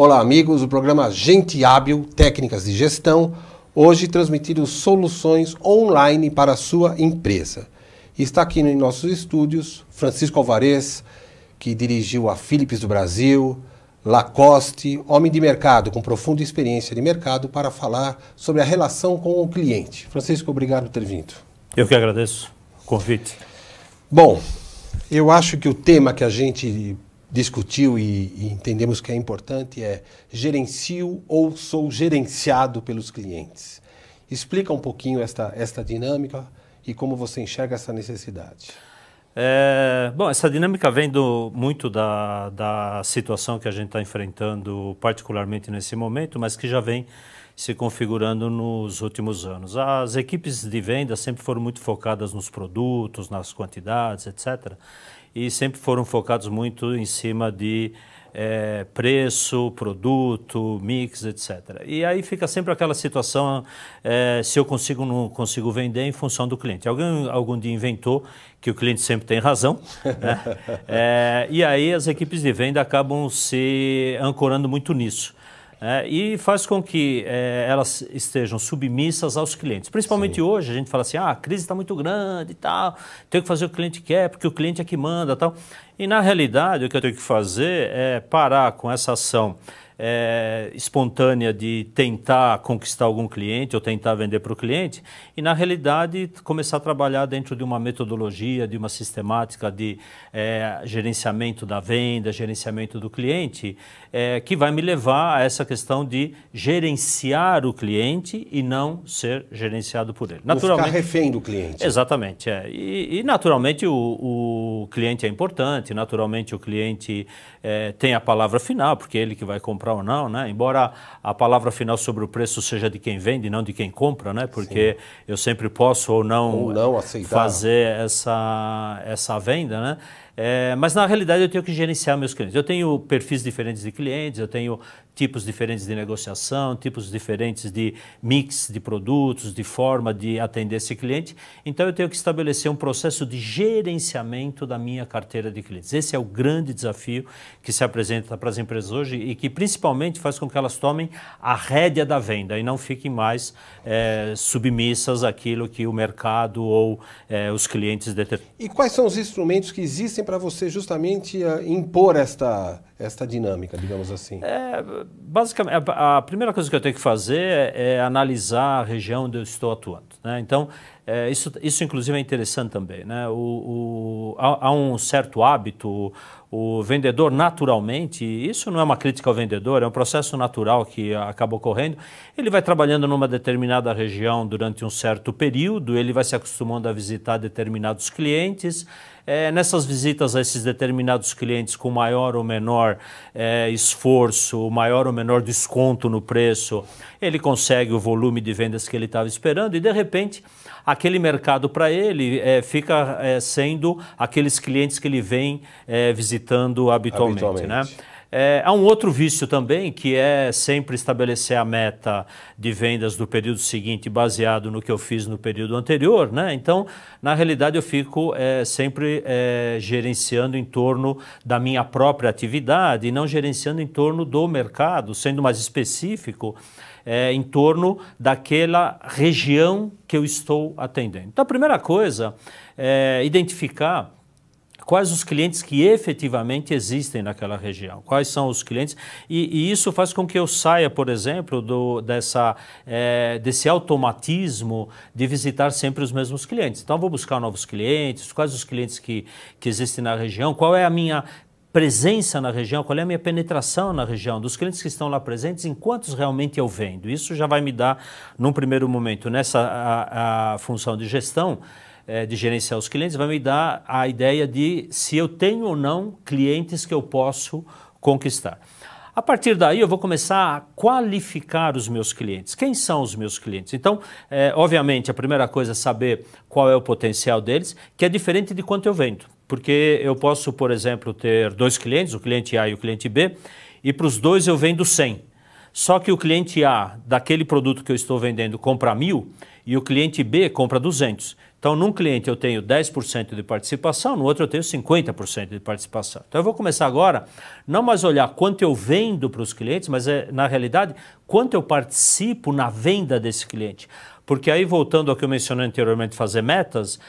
Olá, amigos, o programa Gente Hábil, Técnicas de Gestão, hoje transmitindo soluções online para a sua empresa. Está aqui em nossos estúdios Francisco Alvarez, que dirigiu a Philips do Brasil, Lacoste, homem de mercado com profunda experiência de mercado, para falar sobre a relação com o cliente. Francisco, obrigado por ter vindo. Eu que agradeço o convite. Bom, eu acho que o tema que a gente discutiu e entendemos que é importante é gerencio ou sou gerenciado pelos clientes. Explica um pouquinho esta dinâmica e como você enxerga essa necessidade. Bom, essa dinâmica vem muito da situação que a gente está enfrentando, particularmente nesse momento, mas que já vem se configurando nos últimos anos. As equipes de venda sempre foram muito focadas nos produtos, nas quantidades, etc., e sempre foram focados muito em cima de preço, produto, mix, etc. E aí fica sempre aquela situação, se eu consigo ou não consigo vender em função do cliente. Algum dia inventou que o cliente sempre tem razão, né? E aí as equipes de venda acabam se ancorando muito nisso. E faz com que elas estejam submissas aos clientes. Principalmente Sim. Hoje, a gente fala assim, a crise está muito grande e tal, tenho que fazer o que o cliente quer, porque o cliente é que manda e tal. E na realidade, o que eu tenho que fazer é parar com essa ação espontânea de tentar conquistar algum cliente ou tentar vender para o cliente e, na realidade, começar a trabalhar dentro de uma metodologia, de uma sistemática de gerenciamento da venda, gerenciamento do cliente, que vai me levar a essa questão de gerenciar o cliente e não ser gerenciado por ele. Naturalmente, não ficar refém do cliente. Exatamente. E naturalmente, o cliente é importante, naturalmente o cliente tem a palavra final, porque é ele que vai comprar ou não, né? Embora a palavra final sobre o preço seja de quem vende e não de quem compra, né? Porque Sim. Eu sempre posso ou não aceitar. Fazer essa venda, né? Mas na realidade eu tenho que gerenciar meus clientes. Eu tenho perfis diferentes de clientes, eu tenho tipos diferentes de negociação, tipos diferentes de mix de produtos, de forma de atender esse cliente. Então eu tenho que estabelecer um processo de gerenciamento da minha carteira de clientes. Esse é o grande desafio que se apresenta para as empresas hoje e que principalmente faz com que elas tomem a rédea da venda e não fiquem mais submissas àquilo que o mercado ou os clientes determinam. E quais são os instrumentos que existem para você justamente impor esta dinâmica, digamos assim? Basicamente, a primeira coisa que eu tenho que fazer é analisar a região onde eu estou atuando, né? Então, isso inclusive é interessante também, né? Há um certo hábito, o vendedor naturalmente, isso não é uma crítica ao vendedor, é um processo natural que acaba ocorrendo, ele vai trabalhando numa determinada região durante um certo período, ele vai se acostumando a visitar determinados clientes, nessas visitas a esses determinados clientes com maior ou menor esforço, maior ou menor desconto no preço, ele consegue o volume de vendas que ele estava esperando e de repente aquele mercado para ele fica sendo aqueles clientes que ele vem visitando habitualmente. Né? Há um outro vício também, que é sempre estabelecer a meta de vendas do período seguinte baseado no que eu fiz no período anterior, né? Então, na realidade, eu fico sempre gerenciando em torno da minha própria atividade e não gerenciando em torno do mercado, sendo mais específico, em torno daquela região que eu estou atendendo. Então, a primeira coisa é identificar quais os clientes que efetivamente existem naquela região, quais são os clientes, e isso faz com que eu saia, por exemplo, desse automatismo de visitar sempre os mesmos clientes. Então, eu vou buscar novos clientes, quais os clientes que existem na região, qual é a minha presença na região, qual é a minha penetração na região, dos clientes que estão lá presentes, em quantos realmente eu vendo. Isso já vai me dar, num primeiro momento, nessa a função de gestão, de gerenciar os clientes, vai me dar a ideia de se eu tenho ou não clientes que eu posso conquistar. A partir daí eu vou começar a qualificar os meus clientes. Quem são os meus clientes? Então, obviamente, a primeira coisa é saber qual é o potencial deles, que é diferente de quanto eu vendo. Porque eu posso, por exemplo, ter dois clientes, o cliente A e o cliente B, e para os dois eu vendo 100. Só que o cliente A, daquele produto que eu estou vendendo, compra 1000 e o cliente B compra 200. Então, num cliente eu tenho 10% de participação, no outro eu tenho 50% de participação. Então, eu vou começar agora, não mais olhar quanto eu vendo para os clientes, mas na realidade, quanto eu participo na venda desse cliente. Porque aí, voltando ao que eu mencionei anteriormente, fazer metas,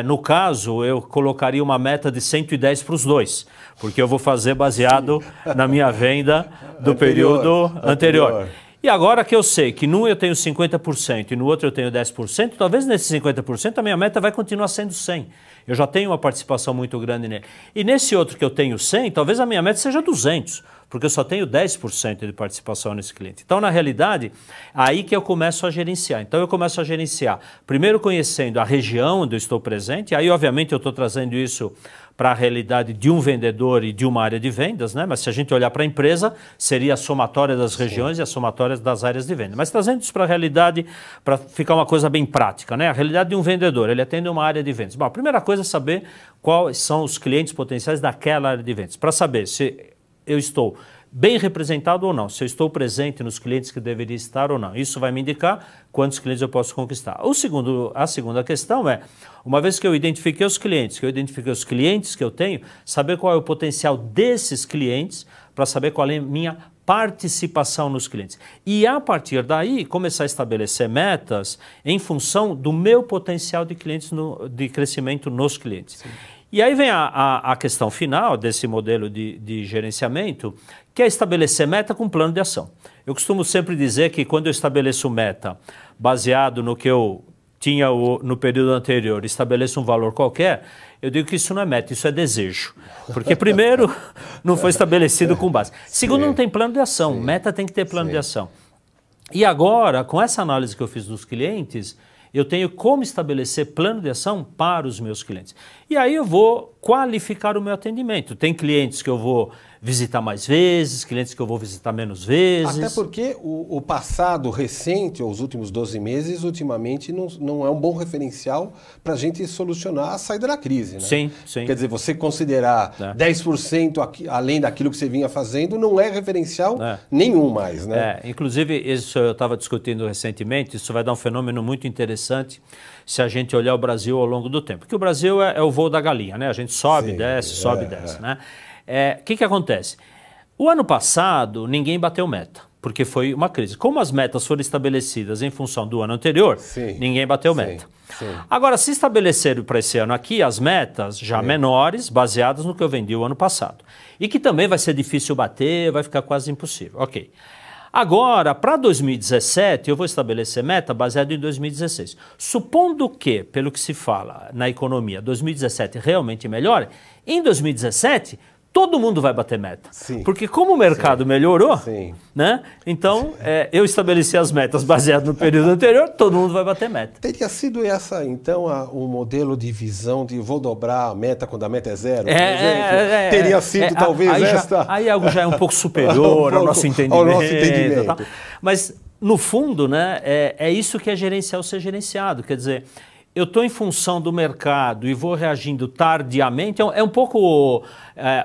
no caso, eu colocaria uma meta de 110 para os dois, porque eu vou fazer baseado na minha venda do período anterior. E agora que eu sei que num eu tenho 50% e no outro eu tenho 10%, talvez nesse 50% a minha meta vai continuar sendo 100. Eu já tenho uma participação muito grande nele. E nesse outro que eu tenho 100, talvez a minha meta seja 200, porque eu só tenho 10% de participação nesse cliente. Então, na realidade, aí que eu começo a gerenciar. Então, eu começo a gerenciar, primeiro conhecendo a região onde eu estou presente, aí, obviamente, eu estou trazendo isso para a realidade de um vendedor e de uma área de vendas, né? Mas se a gente olhar para a empresa, seria a somatória das regiões e a somatória das áreas de venda. Mas trazendo isso para a realidade, para ficar uma coisa bem prática, né? A realidade de um vendedor, ele atende uma área de vendas. Bom, a primeira coisa é saber quais são os clientes potenciais daquela área de vendas, para saber se eu estou bem representado ou não, se eu estou presente nos clientes que deveria estar ou não. Isso vai me indicar quantos clientes eu posso conquistar. A segunda questão é, uma vez que eu identifiquei os clientes, que eu tenho, saber qual é o potencial desses clientes para saber qual é a minha participação nos clientes. E a partir daí, começar a estabelecer metas em função do meu potencial de clientes de crescimento nos clientes. Sim. E aí vem a questão final desse modelo de gerenciamento, que é estabelecer meta com plano de ação. Eu costumo sempre dizer que quando eu estabeleço meta baseado no que eu tinha no período anterior, estabeleço um valor qualquer, eu digo que isso não é meta, isso é desejo. Porque primeiro, não foi estabelecido com base. Segundo, não tem plano de ação. Sim. Meta tem que ter plano de ação. E agora, com essa análise que eu fiz dos clientes, eu tenho como estabelecer plano de ação para os meus clientes. E aí eu vou qualificar o meu atendimento. Tem clientes que eu vou visitar mais vezes, clientes que eu vou visitar menos vezes. Até porque o passado recente, ou os últimos 12 meses, ultimamente não é um bom referencial para a gente solucionar a saída da crise, né? Sim, sim. Quer dizer, você considerar 10% além daquilo que você vinha fazendo não é referencial nenhum mais, né? Inclusive, isso eu estava discutindo recentemente, isso vai dar um fenômeno muito interessante se a gente olhar o Brasil ao longo do tempo. Porque o Brasil é o voo da galinha, né? A gente sobe, sobe e desce, né? O que acontece? O ano passado, ninguém bateu meta, porque foi uma crise. Como as metas foram estabelecidas em função do ano anterior, ninguém bateu meta. Agora, se estabeleceram para esse ano aqui as metas já menores, baseadas no que eu vendi o ano passado. E que também vai ser difícil bater, vai ficar quase impossível. Ok. Agora, para 2017, eu vou estabelecer meta baseada em 2016. Supondo que, pelo que se fala na economia, 2017 realmente melhore, em 2017, todo mundo vai bater meta. Sim. Porque como o mercado melhorou, né? Então, eu estabeleci as metas baseadas no período anterior, todo mundo vai bater meta. Teria sido essa, então, um modelo de visão de vou dobrar a meta quando a meta é zero, por exemplo? Teria sido, talvez, aí algo já é um pouco superior ao nosso entendimento. Tal. Mas, no fundo, né, é isso que é gerenciar ou ser gerenciado. Quer dizer, eu estou em função do mercado e vou reagindo tardiamente, é um pouco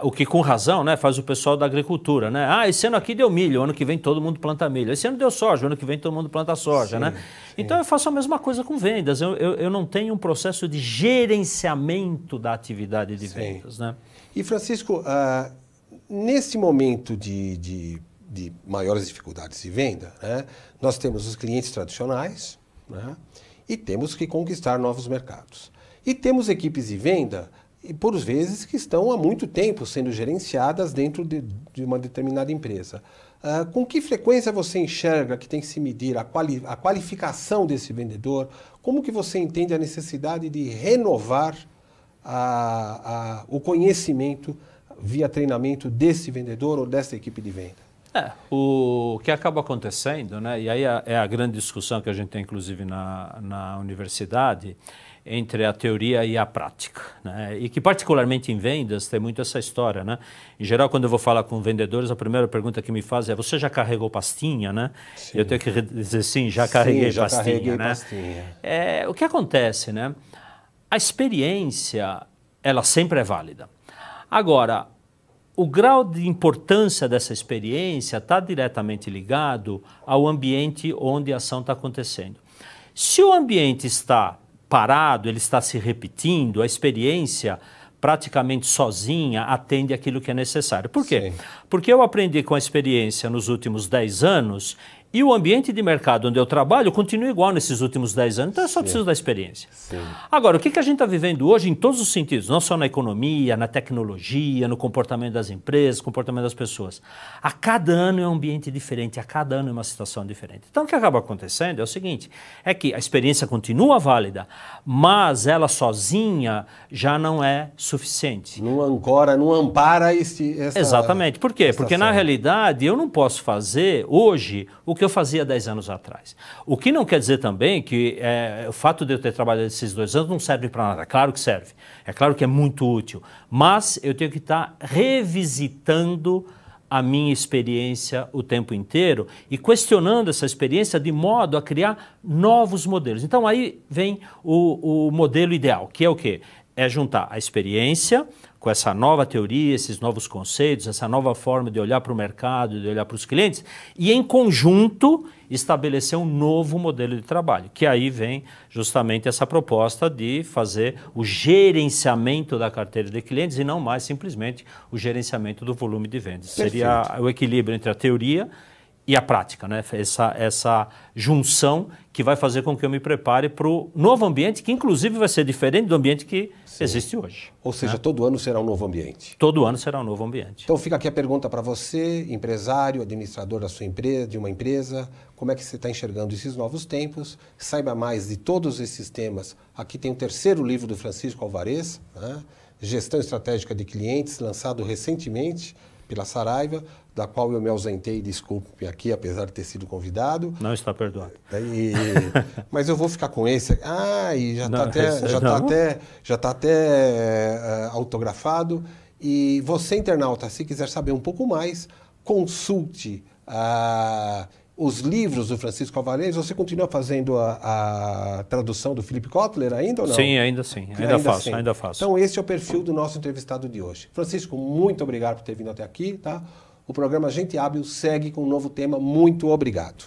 o que com razão, né, faz o pessoal da agricultura, né? Esse ano aqui deu milho, ano que vem todo mundo planta milho. Esse ano deu soja, ano que vem todo mundo planta soja, né? Então eu faço a mesma coisa com vendas, eu não tenho um processo de gerenciamento da atividade de vendas, né? E Francisco, nesse momento de maiores dificuldades de venda, né, nós temos os clientes tradicionais, né? E temos que conquistar novos mercados. E temos equipes de venda, por vezes, que estão há muito tempo sendo gerenciadas dentro de uma determinada empresa. Com que frequência você enxerga que tem que se medir a qualificação desse vendedor? Como que você entende a necessidade de renovar o conhecimento via treinamento desse vendedor ou dessa equipe de venda? O que acaba acontecendo, né, e aí é a grande discussão que a gente tem, inclusive, na universidade, entre a teoria e a prática, né, e que, particularmente em vendas, tem muito essa história, né? Em geral, quando eu vou falar com vendedores, a primeira pergunta que me fazem é: você já carregou pastinha, né? Eu tenho que dizer sim, já carreguei pastinha, né? O que acontece, né? A experiência, ela sempre é válida. Agora, o grau de importância dessa experiência está diretamente ligado ao ambiente onde a ação está acontecendo. Se o ambiente está parado, ele está se repetindo, a experiência praticamente sozinha atende aquilo que é necessário. Por quê? Sim. Porque eu aprendi com a experiência nos últimos 10 anos e o ambiente de mercado onde eu trabalho continua igual nesses últimos 10 anos, então eu só preciso da experiência. Sim. Agora, o que a gente está vivendo hoje em todos os sentidos, não só na economia, na tecnologia, no comportamento das empresas, comportamento das pessoas. A cada ano é um ambiente diferente, a cada ano é uma situação diferente. Então o que acaba acontecendo é o seguinte, é que a experiência continua válida, mas ela sozinha já não é suficiente. Não ancora, não ampara essa... Exatamente. Por quê? Porque na realidade eu não posso fazer hoje o que eu fazia 10 anos atrás. O que não quer dizer também que o fato de eu ter trabalhado esses 2 anos não serve para nada. Claro que serve. É claro que é muito útil. Mas eu tenho que estar revisitando a minha experiência o tempo inteiro e questionando essa experiência de modo a criar novos modelos. Então aí vem o modelo ideal, que é o quê? É juntar a experiência com essa nova teoria, esses novos conceitos, essa nova forma de olhar para o mercado, de olhar para os clientes e, em conjunto, estabelecer um novo modelo de trabalho, que aí vem justamente essa proposta de fazer o gerenciamento da carteira de clientes e não mais simplesmente o gerenciamento do volume de vendas. Perfeito. Seria o equilíbrio entre a teoria e a prática, né? Essa junção que vai fazer com que eu me prepare para o novo ambiente, que inclusive vai ser diferente do ambiente que existe hoje. Ou seja, todo ano será um novo ambiente. Todo ano será um novo ambiente. Então fica aqui a pergunta para você, empresário, administrador da sua empresa, de uma empresa, como é que você está enxergando esses novos tempos? Saiba mais de todos esses temas. Aqui tem o 3º livro do Francisco Alvarez, né? Gestão Estratégica de Clientes, lançado recentemente pela Saraiva, da qual eu me ausentei, desculpe aqui, apesar de ter sido convidado. Não está perdoado. Mas eu vou ficar com esse. E já está até autografado. E você, internauta, se quiser saber um pouco mais, consulte os livros do Francisco Alvarez. Você continua fazendo a tradução do Philip Kotler ainda ou não? Sim, ainda sim. Ainda faço. Então esse é o perfil do nosso entrevistado de hoje. Francisco, muito obrigado por ter vindo até aqui. Tá? O programa Gente Hábil segue com um novo tema. Muito obrigado.